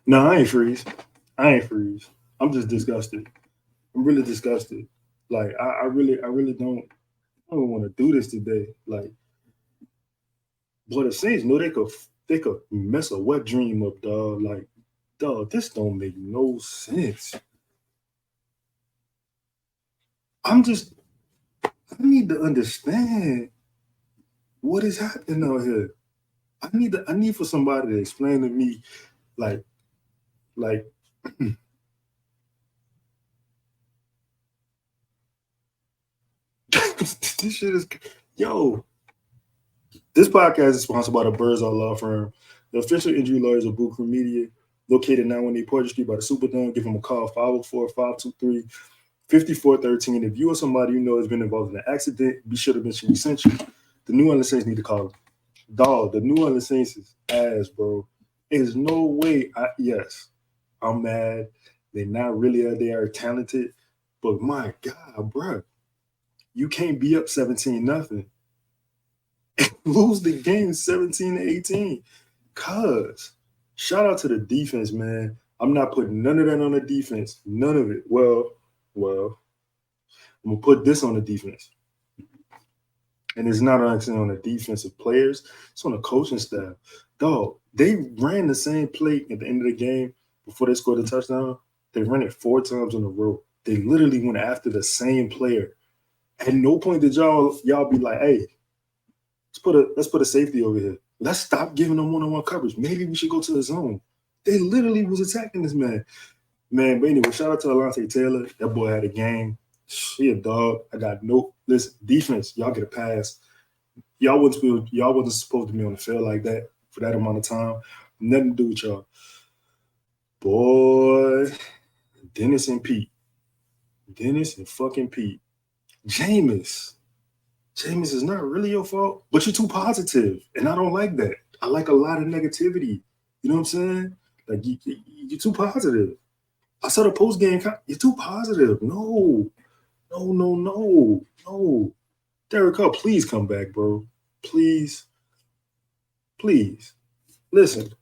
No, I ain't freeze. I ain't freeze. I'm just disgusted. I'm really disgusted. Like I really I don't want to do this today. Like, but the Saints know they could mess a wet dream up, dog. Like, dog, this don't make no sense. I'm just I need to understand what is happening out here. I need for somebody to explain to me, like like this shit is yo. This podcast is sponsored by the Birdsall Law Firm, the official injury lawyers of Bucher Media, located now on Porter Street by the Superdome. Give them a call, 504-523-5413. If you or somebody you know has been involved in an accident, be sure to mention we sent you. The New Orleans Saints need to call them. Dog, the New Orleans Saints is ass, bro. There's no way. Yes, I'm mad. They're not really they are talented, but my God, bro, you can't be up 17-0. Lose the game 17-18. Cuz shout out to the defense, man. I'm not putting none of that on the defense. None of it. Well, I'm gonna put this on the defense. And it's not actually on the defensive players, it's on the coaching staff. Dog, they ran the same play at the end of the game before they scored a touchdown. They ran it 4 times in a row. They literally went after the same player. At no point did y'all be like, hey, let's put a safety over here. Let's stop giving them one-on-one coverage. Maybe we should go to the zone. They literally was attacking this man. Man, but anyway, shout out to Alontae Taylor. That boy had a game. He a dog. I got no listen, defense. Y'all get a pass. Y'all wasn't supposed to be on the field like that for that amount of time. Nothing to do with y'all. Boy, Dennis and Pete. Dennis and fucking Pete. Jameis is not really your fault, but you're too positive, and I don't like that. I like a lot of negativity. You know what I'm saying? Like you're too positive. I saw the post game. You're too positive. No. Derek Carr, please come back, bro. Please. Listen.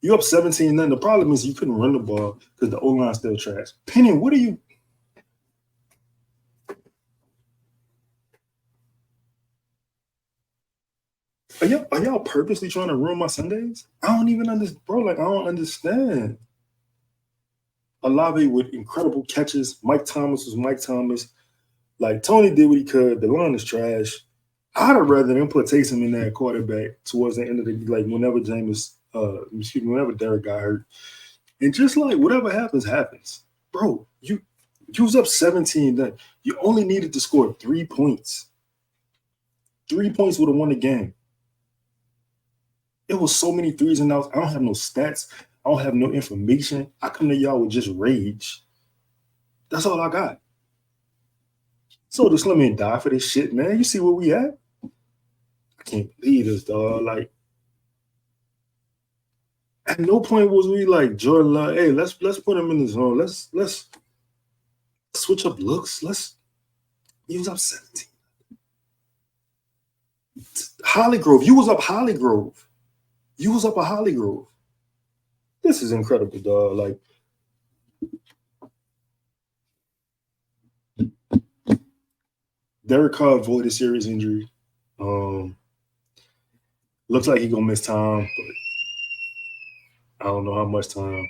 You up 17-0. The problem is you couldn't run the ball because the O-line still trash. Penny, what are you? Are y'all purposely trying to ruin my Sundays? I don't even understand, bro. Like, I don't understand. Olave with incredible catches. Mike Thomas was Mike Thomas. Like, Tony did what he could. The line is trash. I'd have rather them put Taysom in there quarterback towards the end of the like whenever Derek got hurt. And just like whatever happens, happens. Bro, you was up 17 then. You only needed to score 3 points. 3 points would have won the game. It was so many threes and outs. I don't have no stats. I don't have no information. I come to y'all with just rage. That's all I got. So just let me die for this shit, man. You see where we at? I can't believe this, dog. Like, at no point was we like Jordan Love. Hey, let's put him in the zone. Let's switch up looks. He was up 17. Hollygrove. You was up Hollygrove. You was up a Hollygrove. This is incredible, dog. Like, Derek Carr avoided serious injury. Looks like he's gonna miss time, but I don't know how much time.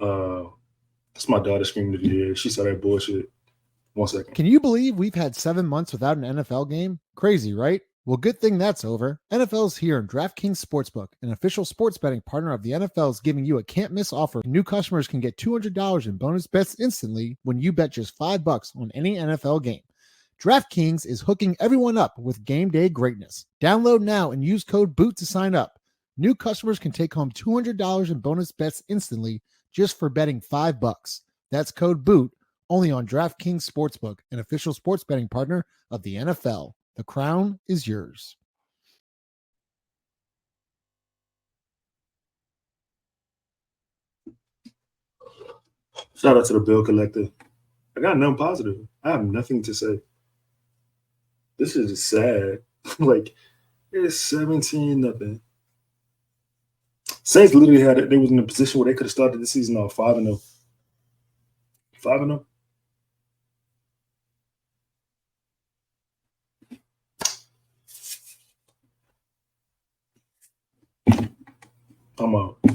That's my daughter screaming to the air. She saw that bullshit. 1 second. Can you believe we've had 7 months without an NFL game? Crazy, right? Well, good thing that's over. NFL's here, and DraftKings Sportsbook, an official sports betting partner of the NFL, is giving you a can't-miss offer. New customers can get $200 in bonus bets instantly when you bet just $5 on any NFL game. DraftKings is hooking everyone up with game day greatness. Download now and use code BOOT to sign up. New customers can take home $200 in bonus bets instantly just for betting $5. That's code BOOT only on DraftKings Sportsbook, an official sports betting partner of the NFL. The crown is yours. Shout out to the bill collector. I got nothing positive. I have nothing to say. This is just sad. Like it's 17 nothing. Saints literally had it. They was in a position where they could have started the season off 5-0. 5-0. I'm out.